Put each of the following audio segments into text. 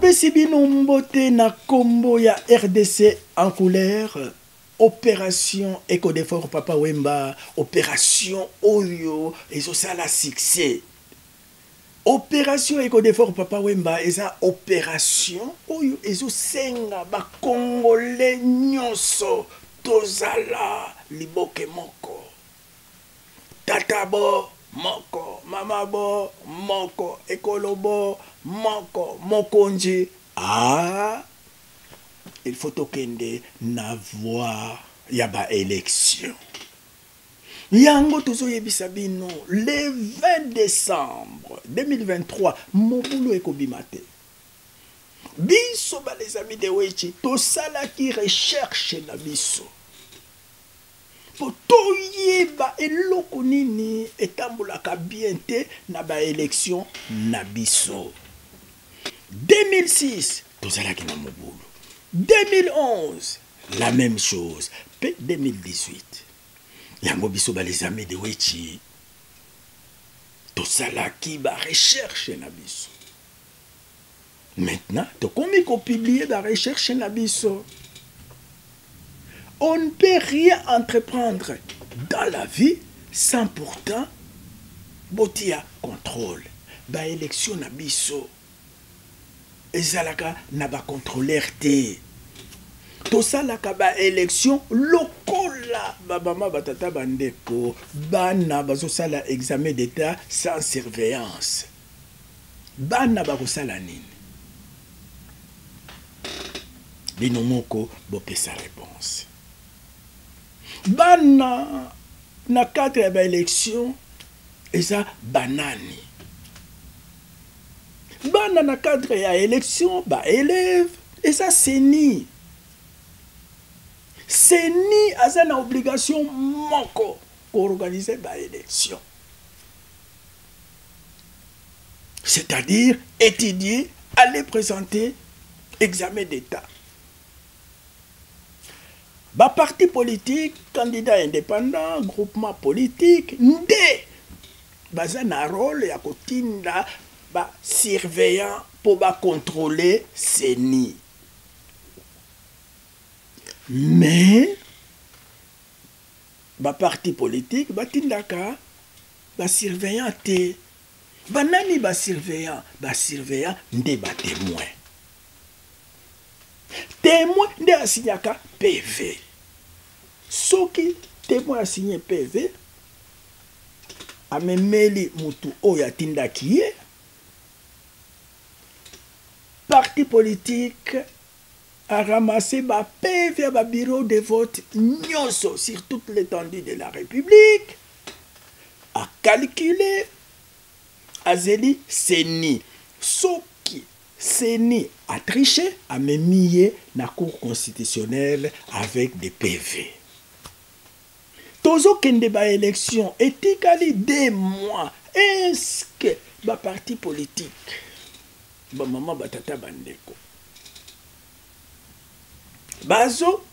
Topesi bino mbote na kombo ya RDC en couleur. Opération Eco-Defort Papa Wemba. Opération Oyo. Et ça la succès. Opération Eco-Defort Papa Wemba. Et ça opération Oyo. Et ça senga ba Congolais nyonso. Tozala liboke moko. Tatabo moko. Mamabo moko. Ekolobo moko. Mokonji. Ah. Il faut tokende na voix yaba élection. Yango tozo yebisa bino le 20 décembre 2023 mobulu ekobimate. Biso ba les amis de Wechi to sala ki recherche na biso. Po toyeba eloko nini etambulaka bien te na ba élection na biso. 2006 tozala ki na mobulu. 2011, la même chose. Puis 2018, yango biso ba les amis de Wechi. Tout ça là qui va recherche na biso. Maintenant, to komi ko publier la recherche na biso. On ne peut rien entreprendre dans la vie sans pourtant botia contrôle. Ba élection na biso. Ezalaka na ba contrôleur te. To salaka ba élection lokola ba mama batata bandeko bana bazo sala examen d'état sans surveillance. Bana ba kosala nini? Bino moko bopesa réponse. Bana na cadre ya ba élection eza banani. Bana na cadre ya élection ba élève et ça c'est ni. C'est ni à une obligation moko pour organiser ba élection. C'est-à-dire étudier, aller présenter examen d'état. Ba parti politique, candidat indépendant, groupement politique, ndé baza na rôle ya kotinda ba surveillant pour ba contrôler CENI. Mais ba parti politique batindaka ba surveillant te. Banani ba surveillant nde ba témoin. Témoin nde asignaka PV. Soki témoin a signé PV amemeli mutu oyo atindaki ye. Parti politique a ramassé ba PV ba bureau de vote nyonso sur toute l'étendue de la République, a calculé azeli CENI. Soki CENI a triché, a mis na cour constitutionnelle avec des PV. Tozo kende ba élection etikali 2 mois. Est-ce que ba parti politique ba maman batata bandeko bazo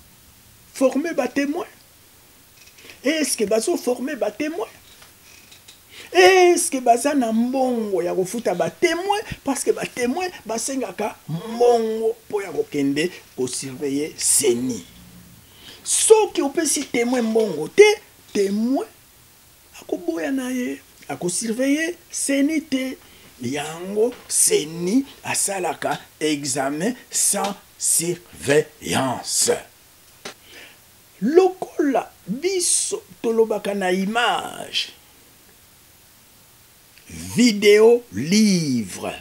formé ba témoin? Est-ce que bazo formé ba témoin? Est-ce que baza na mbongo ya kofuta ba témoin parce que ba témoin basengaka mbongo po ya kokende ko surveiller CENI. Soki opesi témoin mbongo te, témoin akoboya na ye akosurveiller CENI te. Yango CENI asalaka examen sans surveillance. Lokola biso tolobaka na image, vidéo, livre.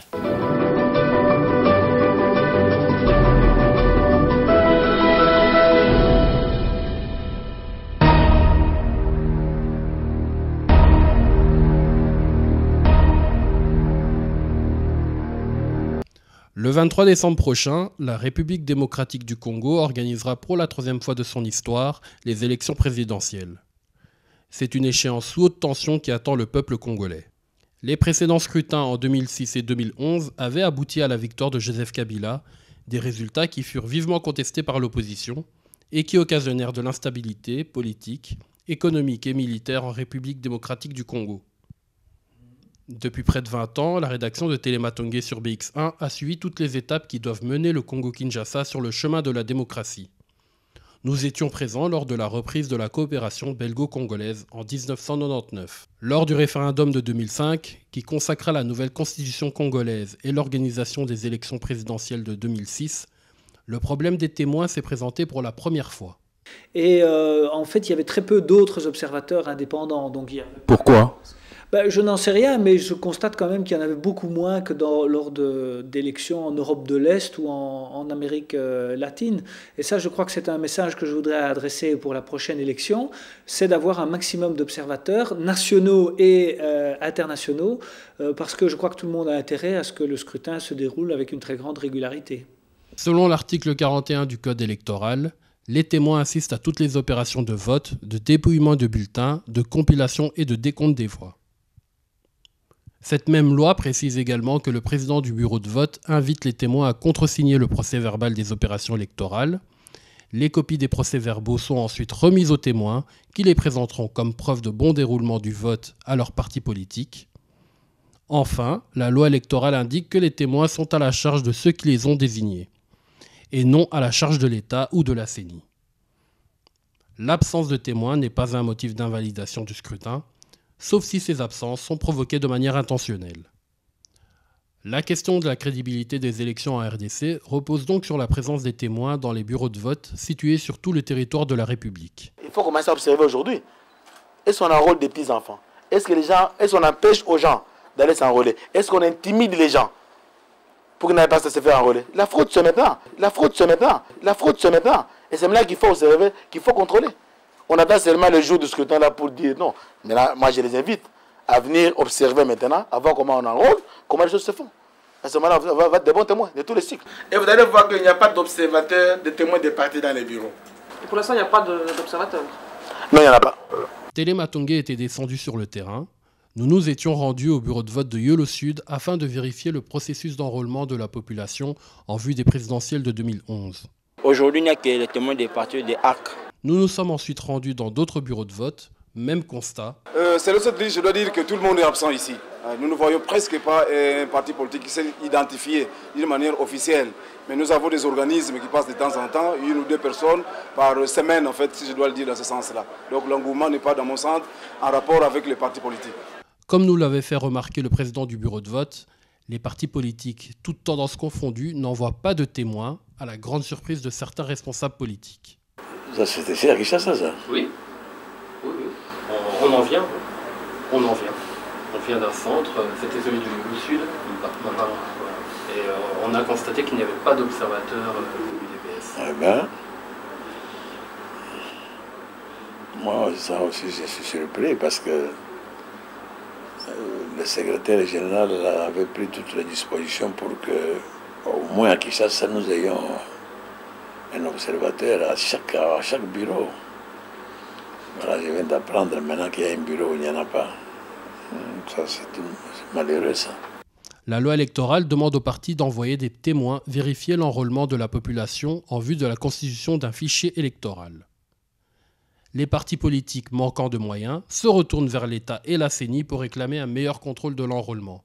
Le 23 décembre prochain, la République démocratique du Congo organisera pour la 3e fois de son histoire les élections présidentielles. C'est une échéance sous haute tension qui attend le peuple congolais. Les précédents scrutins en 2006 et 2011 avaient abouti à la victoire de Joseph Kabila, des résultats qui furent vivement contestés par l'opposition et qui occasionnèrent de l'instabilité politique, économique et militaire en République démocratique du Congo. Depuis près de 20 ans, la rédaction de Télématongué sur BX1 a suivi toutes les étapes qui doivent mener le Congo-Kinshasa sur le chemin de la démocratie. Nous étions présents lors de la reprise de la coopération belgo-congolaise en 1999. Lors du référendum de 2005, qui consacra la nouvelle constitution congolaise et l'organisation des élections présidentielles de 2006, le problème des témoins s'est présenté pour la première fois. Et en fait, il y avait très peu d'autres observateurs indépendants. Pourquoi ? Je n'en sais rien, mais je constate quand même qu'il y en avait beaucoup moins que lors d'élections en Europe de l'Est ou en Amérique latine. Et ça, je crois que c'est un message que je voudrais adresser pour la prochaine élection, c'est d'avoir un maximum d'observateurs nationaux et internationaux, parce que je crois que tout le monde a intérêt à ce que le scrutin se déroule avec une très grande régularité. Selon l'article 41 du Code électoral, les témoins assistent à toutes les opérations de vote, de dépouillement de bulletins, de compilation et de décompte des voix. Cette même loi précise également que le président du bureau de vote invite les témoins à contresigner le procès-verbal des opérations électorales. Les copies des procès-verbaux sont ensuite remises aux témoins qui les présenteront comme preuve de bon déroulement du vote à leur parti politique. Enfin, la loi électorale indique que les témoins sont à la charge de ceux qui les ont désignés, et non à la charge de l'État ou de la CENI. L'absence de témoins n'est pas un motif d'invalidation du scrutin, sauf si ces absences sont provoquées de manière intentionnelle. La question de la crédibilité des élections en RDC repose donc sur la présence des témoins dans les bureaux de vote situés sur tout le territoire de la République. Il faut commencer à observer aujourd'hui. Est-ce qu'on enrôle des petits-enfants? Est-ce qu'on empêche aux gens d'aller s'enrôler? Est-ce qu'on intimide les gens pour qu'ils n'aillent pas se faire enrôler? La fraude se maintenant. La fraude se maintenant. La fraude se maintenant. Et c'est là qu'il faut observer, qu'il faut contrôler. On attend seulement le jour du scrutin là pour dire non. Mais là, moi je les invite à venir observer maintenant, à voir comment on enrôle, comment les choses se font. À ce moment-là, on va être des bons témoins de tous les cycles. Et vous allez voir qu'il n'y a pas d'observateurs, de témoins des partis dans les bureaux. Et pour l'instant, il n'y a pas d'observateurs? Non, il n'y en a pas. Télématongué était descendu sur le terrain. Nous nous étions rendus au bureau de vote de Yolo Sud afin de vérifier le processus d'enrôlement de la population en vue des présidentielles de 2011. Aujourd'hui, il n'y a que les témoins des partis des ARC. Nous nous sommes ensuite rendus dans d'autres bureaux de vote, même constat. C'est le seul, je dois dire que tout le monde est absent ici. Nous ne voyons presque pas un parti politique qui s'est identifié d'une manière officielle. Mais nous avons des organismes qui passent de temps en temps, une ou deux personnes par semaine en fait, si je dois le dire dans ce sens-là. Donc l'engouement n'est pas dans mon sens en rapport avec les partis politiques. Comme nous l'avait fait remarquer le président du bureau de vote, les partis politiques, toutes tendances confondues, n'envoient pas de témoins, à la grande surprise de certains responsables politiques. Ça, c'était à Kinshasa, ça? Oui. Oui. On en vient. On vient d'un centre, c'était celui du Sud. Et on a constaté qu'il n'y avait pas d'observateur du DPS. Eh bien, moi, ça aussi, je suis surpris parce que le secrétaire général avait pris toutes les dispositions pour que, au moins à Kinshasa, nous ayons un observateur à chaque bureau. Voilà, je viens d'apprendre maintenant qu'il y a un bureau où il n'y en a pas. Ça, c'est malheureux, ça. La loi électorale demande aux partis d'envoyer des témoins vérifier l'enrôlement de la population en vue de la constitution d'un fichier électoral. Les partis politiques manquant de moyens se retournent vers l'État et la CENI pour réclamer un meilleur contrôle de l'enrôlement.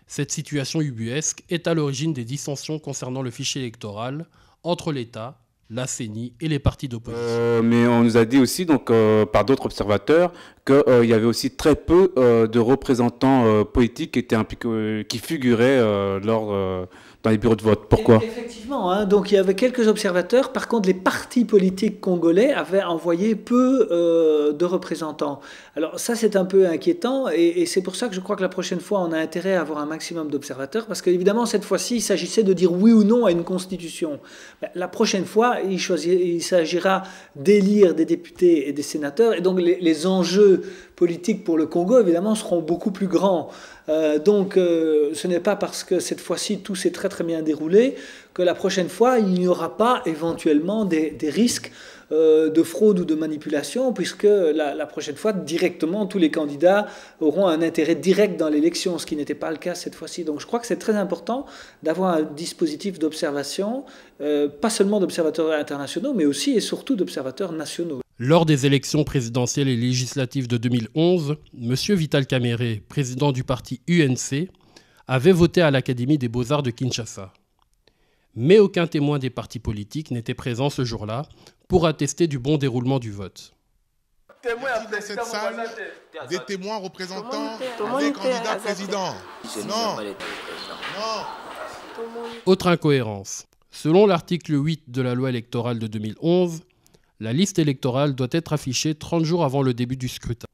Cette situation ubuesque est à l'origine des dissensions concernant le fichier électoral entre l'État, la CENI et les partis d'opposition. Mais on nous a dit aussi, donc, par d'autres observateurs, qu'il y avait aussi très peu de représentants politiques qui figuraient dans les bureaux de vote. Pourquoi? Effectivement, hein, donc il y avait quelques observateurs. Par contre, les partis politiques congolais avaient envoyé peu de représentants. Alors ça, c'est un peu inquiétant et c'est pour ça que je crois que la prochaine fois, on a intérêt à avoir un maximum d'observateurs parce qu'évidemment, cette fois-ci, il s'agissait de dire oui ou non à une constitution. La prochaine fois, il s'agira d'élire des députés et des sénateurs et donc les enjeux politiques pour le Congo, évidemment, seront beaucoup plus grands. Donc ce n'est pas parce que cette fois-ci tout s'est très très bien déroulé que la prochaine fois il n'y aura pas éventuellement des risques de fraude ou de manipulation, puisque la prochaine fois directement tous les candidats auront un intérêt direct dans l'élection, ce qui n'était pas le cas cette fois-ci. Donc je crois que c'est très important d'avoir un dispositif d'observation, pas seulement d'observateurs internationaux, mais aussi et surtout d'observateurs nationaux. Lors des élections présidentielles et législatives de 2011, M. Vital Kamerhe, président du parti UNC, avait voté à l'Académie des Beaux-Arts de Kinshasa. Mais aucun témoin des partis politiques n'était présent ce jour-là pour attester du bon déroulement du vote. Dans cette salle, des témoins représentant les candidats présidents. Non. Autre incohérence. Selon l'article 8 de la loi électorale de 2011, la liste électorale doit être affichée 30 jours avant le début du scrutin.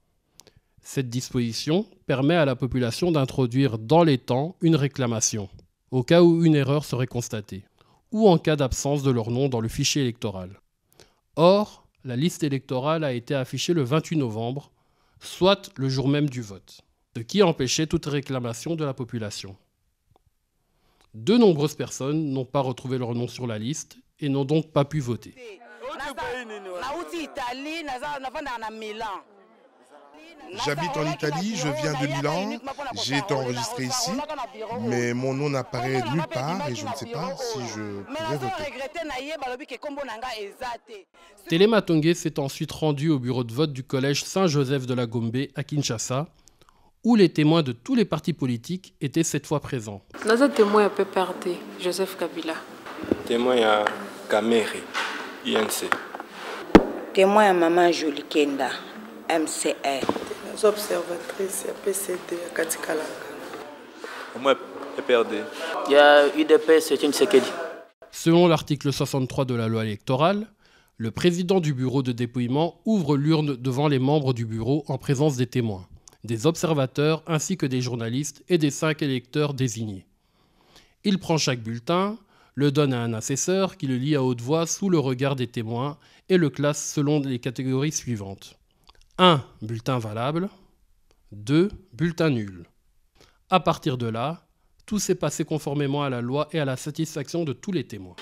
Cette disposition permet à la population d'introduire dans les temps une réclamation, au cas où une erreur serait constatée, ou en cas d'absence de leur nom dans le fichier électoral. Or, la liste électorale a été affichée le 28 novembre, soit le jour même du vote, ce qui empêchait toute réclamation de la population. De nombreuses personnes n'ont pas retrouvé leur nom sur la liste et n'ont donc pas pu voter. J'habite en Italie, je viens de Milan, j'ai été enregistré ici, mais mon nom n'apparaît nulle part et je ne sais pas si je pourrais voter. Téléma Tongué s'est ensuite rendu au bureau de vote du collège Saint-Joseph de la Gombe à Kinshasa, où les témoins de tous les partis politiques étaient cette fois présents. Nous sommes témoins à PPRD, Joseph Kabila. Témoin à Kamerhe, INC. Témoin à Maman Jolie Kenda, MCR. Observatrice à PCD à Katikalanga. Moi, PPRD. Il y a UDP, c'est une Sekedi. Selon l'article 63 de la loi électorale, le président du bureau de dépouillement ouvre l'urne devant les membres du bureau en présence des témoins, des observateurs ainsi que des journalistes et des 5 électeurs désignés. Il prend chaque bulletin, le donne à un assesseur qui le lit à haute voix sous le regard des témoins et le classe selon les catégories suivantes. 1. Bulletin valable. 2. Bulletin nul. À partir de là, tout s'est passé conformément à la loi et à la satisfaction de tous les témoins.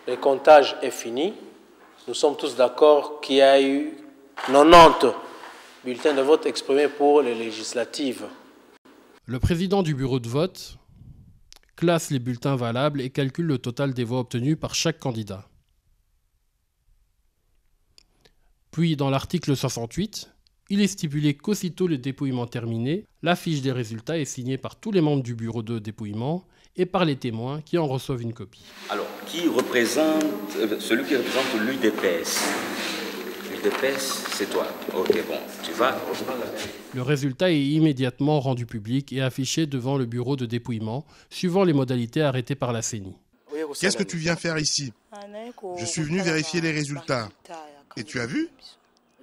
Le comptage est fini. Nous sommes tous d'accord qu'il y a eu 90 bulletins de vote exprimés pour les législatives. Le président du bureau de vote classe les bulletins valables et calcule le total des voix obtenues par chaque candidat. Puis, dans l'article 68, il est stipulé qu'aussitôt le dépouillement terminé, la fiche des résultats est signée par tous les membres du bureau de dépouillement et par les témoins qui en reçoivent une copie. Alors, qui représente, celui qui représente l'UDPS? L'UDPS, c'est toi. Ok, bon, tu vas reprendre la fiche. Le résultat est immédiatement rendu public et affiché devant le bureau de dépouillement, suivant les modalités arrêtées par la CENI. Qu'est-ce que tu viens faire ici? Je suis venu vérifier les résultats. Et tu as vu?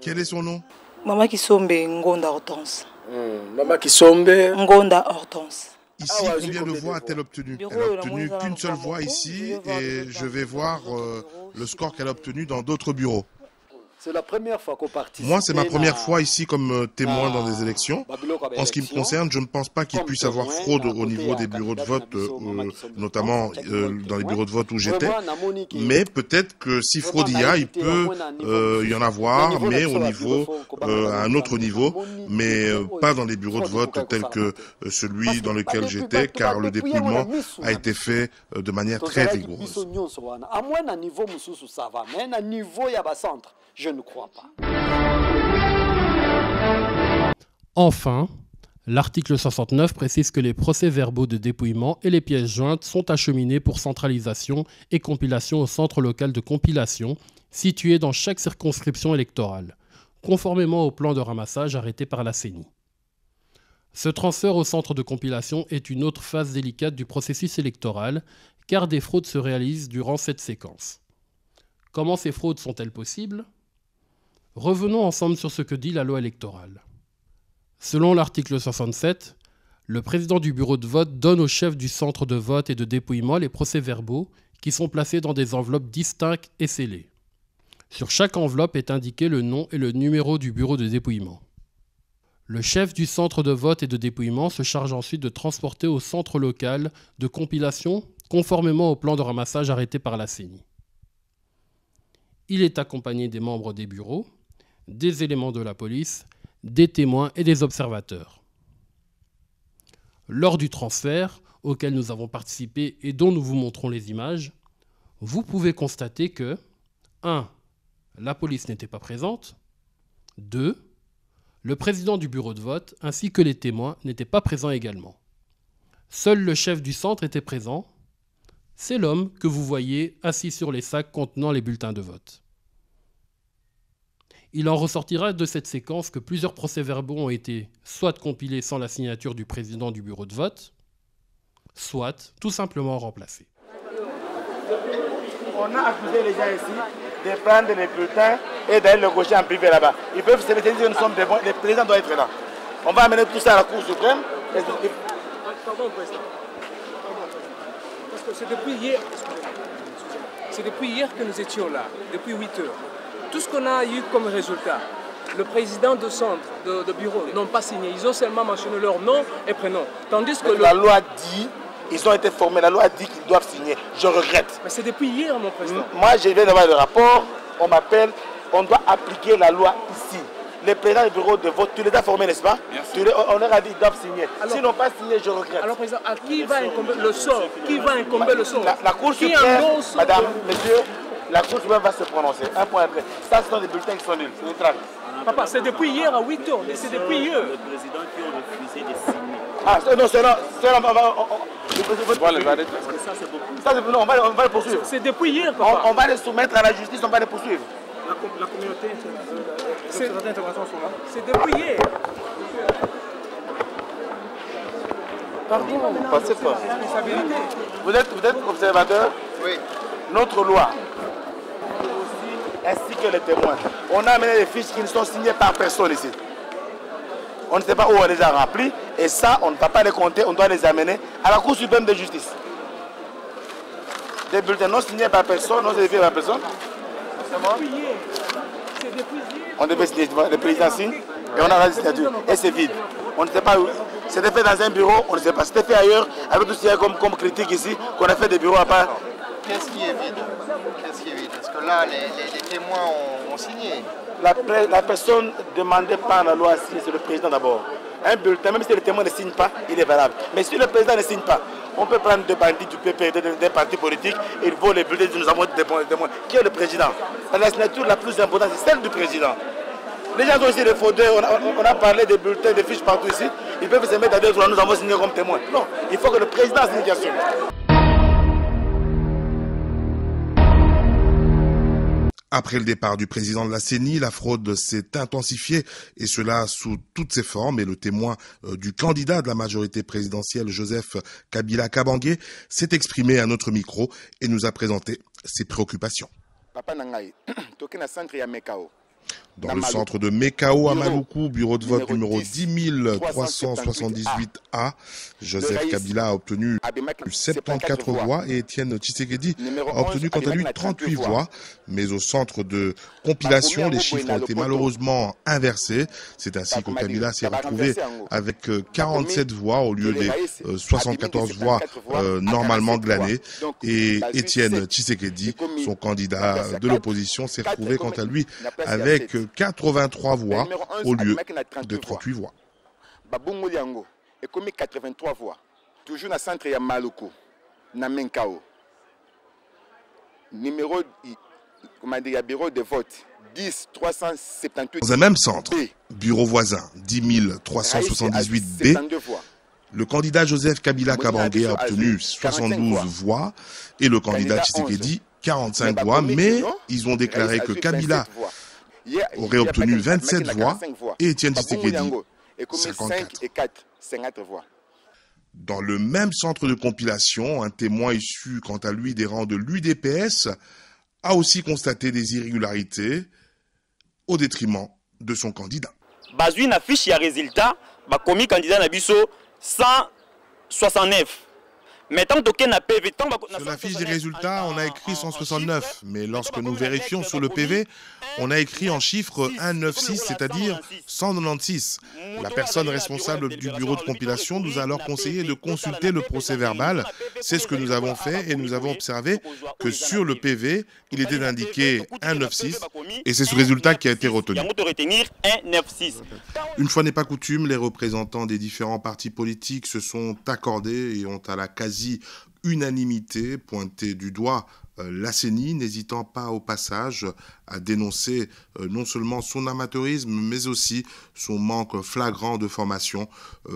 Quel est son nom? Maman Kisombe Ngonda Hortense. Maman Kisombe Ngonda Hortense. Ici, combien de voix a-t-elle obtenu? Elle n'a obtenu qu'une seule voix ici et je vais voir le score qu'elle a obtenu dans d'autres bureaux. C'est la première fois qu'on participe. Moi, c'est ma première fois ici comme témoin dans des élections. En ce qui me concerne, je ne pense pas qu'il puisse y avoir fraude au niveau des bureaux de vote, notamment dans les bureaux de vote où j'étais. Mais peut-être que si fraude il y a, il peut y en avoir, mais au niveau, à un autre niveau, mais pas dans les bureaux de vote tels que celui dans lequel j'étais, car le dépouillement a été fait de manière très rigoureuse. Je ne crois pas. Enfin, l'article 69 précise que les procès-verbaux de dépouillement et les pièces jointes sont acheminés pour centralisation et compilation au centre local de compilation situé dans chaque circonscription électorale, conformément au plan de ramassage arrêté par la CENI. Ce transfert au centre de compilation est une autre phase délicate du processus électoral, car des fraudes se réalisent durant cette séquence. Comment ces fraudes sont-elles possibles ? Revenons ensemble sur ce que dit la loi électorale. Selon l'article 67, le président du bureau de vote donne au chef du centre de vote et de dépouillement les procès-verbaux qui sont placés dans des enveloppes distinctes et scellées. Sur chaque enveloppe est indiqué le nom et le numéro du bureau de dépouillement. Le chef du centre de vote et de dépouillement se charge ensuite de transporter au centre local de compilation conformément au plan de ramassage arrêté par la CENI. Il est accompagné des membres des bureaux, des éléments de la police, des témoins et des observateurs. Lors du transfert, auquel nous avons participé et dont nous vous montrons les images, vous pouvez constater que 1. La police n'était pas présente, 2. Le président du bureau de vote ainsi que les témoins n'étaient pas présents également. Seul le chef du centre était présent. C'est l'homme que vous voyez assis sur les sacs contenant les bulletins de vote. Il en ressortira de cette séquence que plusieurs procès-verbaux ont été soit compilés sans la signature du président du bureau de vote, soit tout simplement remplacés. On a accusé les gens ici de prendre les bulletins et d'aller le gaucher en privé là-bas. Ils peuvent se dire que nous sommes des bons, le président doit être là. On va amener tout ça à la Cour suprême. Pardon, président. Parce que c'est depuis hier, c'est depuis hier que nous étions là, depuis 8 heures. Tout ce qu'on a eu comme résultat, le président de centre, de bureau, n'ont pas signé. Ils ont seulement mentionné leur nom et prénom. Tandis que la loi dit, ils ont été formés, la loi dit qu'ils doivent signer. Je regrette. Mais c'est depuis hier, mon président. Moi, je viens d'avoir le rapport, on m'appelle, on doit appliquer la loi ici. Les présidents du bureau de vote, tu les as formés, n'est-ce pas? On leur a dit qu'ils doivent signer. S'ils n'ont pas signé, je regrette. Alors, président, à qui va incomber le sort? Qui va incomber le sort? La Cour suprême, madame, monsieur, la Cour suprême va se prononcer. Un point après. Ça, ce sont des bulletins qui sont nuls. C'est neutral. Papa, c'est depuis hier à 8 heures. C'est depuis hier. Le président qui a refusé de signer. Ah, non, c'est là. On va les arrêter. Ça, c'est beaucoup. Ça, non, on va les poursuivre. C'est depuis hier, papa. On va les soumettre à la justice, on va les poursuivre. La communauté, les interventions sont là. C'est depuis hier. Pardon, passez pas. Vous êtes observateur? Oui. Notre loi, ainsi que les témoins, on a amené des fiches qui ne sont signées par personne ici. On ne sait pas où on les a remplis, et ça, on ne va pas les compter, on doit les amener à la Cour suprême de justice. Des bulletins non signés par personne, non certifiés par personne. On devait signer, le président signe, et on a la signature, et c'est vide. On ne sait pas où. C'était fait dans un bureau, on ne sait pas. C'était fait ailleurs, avec tout ce qu'il y a comme critique ici, qu'on a fait des bureaux à part. Qu'est-ce qui est vide? Qu'est-ce qui est vide? Parce que là, les témoins ont signé. La personne demandée par la loi à signer, c'est le président d'abord. Un bulletin, même si le témoin ne signe pas, il est valable. Mais si le président ne signe pas, on peut prendre deux bandits du PP, des partis politiques, ils volent les bulletins, nous avons des témoins. Qui est le président? La signature la plus importante, c'est celle du président. Les gens ont aussi des fraudeurs, on a parlé des bulletins, des fiches partout ici. Ils peuvent se mettre à deux, nous avons signé comme témoins. Non, il faut que le président signe bien sûr. Après le départ du président de la CENI, la fraude s'est intensifiée, et cela sous toutes ses formes. Et le témoin du candidat de la majorité présidentielle, Joseph Kabila Kabange, s'est exprimé à notre micro et nous a présenté ses préoccupations. Dans le centre de Mekao à Maluku, bureau de vote numéro 10378A, Joseph Kabila a obtenu 74 voix et Étienne Tshisekedi a obtenu quant à lui 38 voix. Mais au centre de compilation, les chiffres ont été malheureusement inversés. C'est ainsi que Kabila s'est retrouvé avec 47 voix au lieu des 74 voix normalement glanées. Et Étienne Tshisekedi, son candidat de l'opposition, s'est retrouvé quant à lui avec 83 voix au lieu de 38 voix. Babungo Yango est commis 83 voix. Toujours dans le centre de Maluku, na Menkao. Numéro bureau de vote 10 378. Dans un même centre, bureau voisin 10 378B, le candidat Joseph Kabila Kabange a obtenu 72 voix et le candidat Tshisekedi 45 voix, mais ils ont déclaré que Kabila aurait obtenu 27 voix et Étienne Tshisekedi 54 voix. Dans le même centre de compilation, un témoin issu quant à lui des rangs de l'UDPS a aussi constaté des irrégularités au détriment de son candidat. Bazui na fiche ya résultat, ba commis candidat na biso 169. Sur la fiche des résultats, on a écrit 169, mais lorsque nous vérifions sur le PV, on a écrit en chiffre 196, c'est-à-dire 196. La personne responsable du bureau de compilation nous a alors conseillé de consulter le procès-verbal. C'est ce que nous avons fait et nous avons observé que sur le PV, il était indiqué 196 et c'est ce résultat qui a été retenu. Une fois n'est pas coutume, les représentants des différents partis politiques se sont accordés et ont à la quasi-unanimité pointé du doigt la CENI, n'hésitant pas au passage à dénoncer non seulement son amateurisme, mais aussi son manque flagrant de formation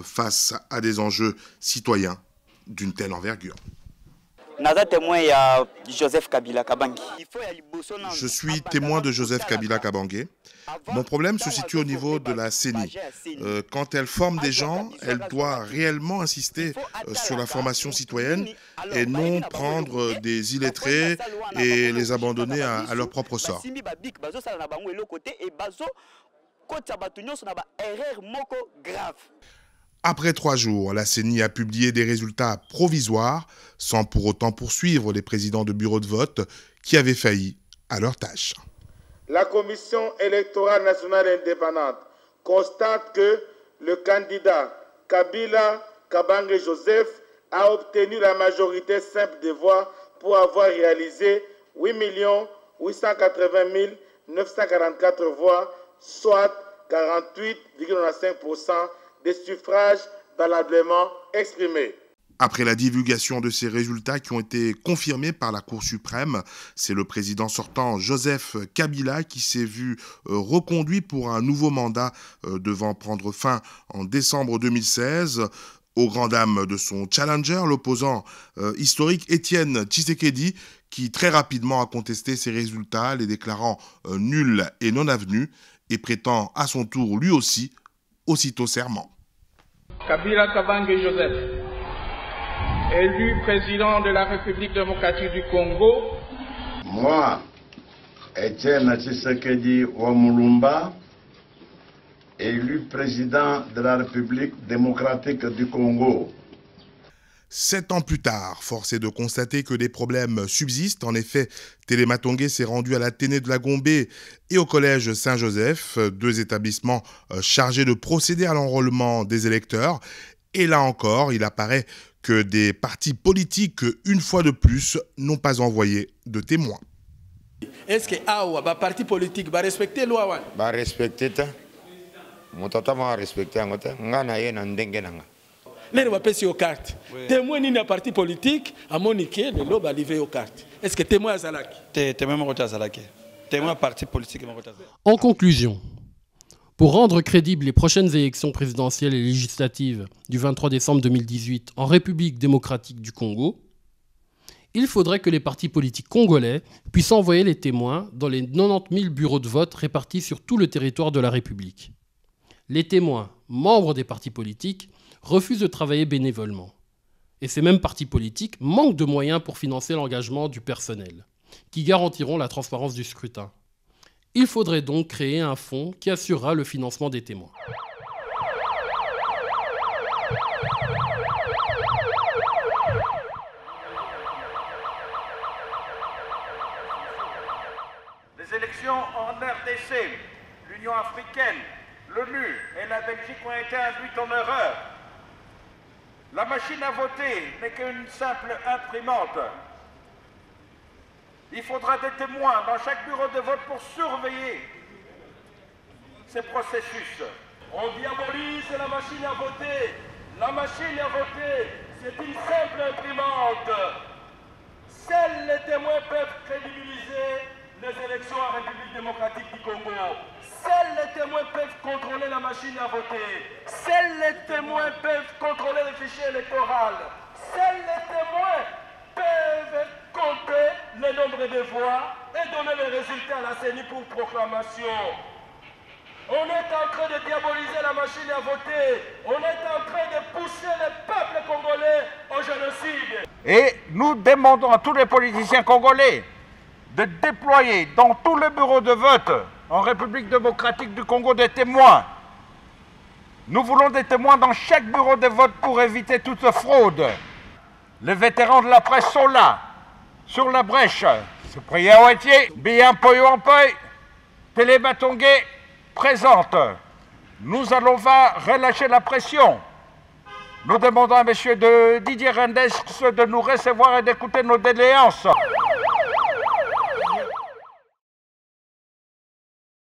face à des enjeux citoyens d'une telle envergure. Je suis témoin de Joseph Kabila Kabange. Mon problème se situe au niveau de la CENI. Quand elle forme des gens, elle doit réellement insister sur la formation citoyenne et non prendre des illettrés et les abandonner à leur propre sort. Après 3 jours, la CENI a publié des résultats provisoires sans pour autant poursuivre les présidents de bureaux de vote qui avaient failli à leur tâche. La Commission électorale nationale indépendante constate que le candidat Kabila Kabange Joseph a obtenu la majorité simple des voix pour avoir réalisé 8 880 944 voix, soit 48,5% des suffrages valablement exprimés. Après la divulgation de ces résultats qui ont été confirmés par la Cour suprême, c'est le président sortant Joseph Kabila qui s'est vu reconduit pour un nouveau mandat devant prendre fin en décembre 2016. Aux grandes dames de son challenger, l'opposant historique Étienne Tshisekedi, qui très rapidement a contesté ces résultats, les déclarant nuls et non avenus, et prétend à son tour lui aussi aussitôt serment. Kabila Kabange Joseph, élu président de la République démocratique du Congo. Moi, Étienne Tshisekedi Wamulumba, élu président de la République démocratique du Congo. 7 ans plus tard, force est de constater que des problèmes subsistent. En effet, Téléma Tongué s'est rendu à l'Athénée de la Gombe et au Collège Saint-Joseph, 2 établissements chargés de procéder à l'enrôlement des électeurs. Et là encore, il apparaît que des partis politiques, une fois de plus, n'ont pas envoyé de témoins. Est-ce que les partis politiques vont respecter la loi? Va respecter ça. Mon tata va respecter les va passer aux cartes. Témoin d'un parti politique à Monique, le lobe arrivé aux cartes. Est-ce que témoin à Zalaki? Témoin parti politique. En conclusion, pour rendre crédibles les prochaines élections présidentielles et législatives du 23 décembre 2018 en République démocratique du Congo, il faudrait que les partis politiques congolais puissent envoyer les témoins dans les 90 000 bureaux de vote répartis sur tout le territoire de la République. Les témoins, membres des partis politiques, refusent de travailler bénévolement. Et ces mêmes partis politiques manquent de moyens pour financer l'engagement du personnel, qui garantiront la transparence du scrutin. Il faudrait donc créer un fonds qui assurera le financement des témoins. Les élections en RDC, l'Union africaine, l'ONU et la Belgique ont été induites en erreur. La machine à voter n'est qu'une simple imprimante. Il faudra des témoins dans chaque bureau de vote pour surveiller ces processus. On diabolise la machine à voter. La machine à voter, c'est une simple imprimante. Seuls les témoins peuvent crédibiliser les élections en République démocratique du Congo. Seuls les témoins peuvent contrôler la machine à voter. Seuls les témoins peuvent contrôler le fichier électoral. Seuls les témoins peuvent compter le nombre de voix et donner les résultats à la CENI pour proclamation. On est en train de diaboliser la machine à voter. On est en train de pousser le peuple congolais au génocide. Et nous demandons à tous les politiciens congolais de déployer dans tous les bureaux de vote en République démocratique du Congo des témoins. Nous voulons des témoins dans chaque bureau de vote pour éviter toute fraude. Les vétérans de la presse sont là, sur la brèche. Cyprien Ouatier, Bien Poyoampoy, Téléma Tongué présente. Nous allons relâcher la pression. Nous demandons à M. Didier Rendes de nous recevoir et d'écouter nos doléances.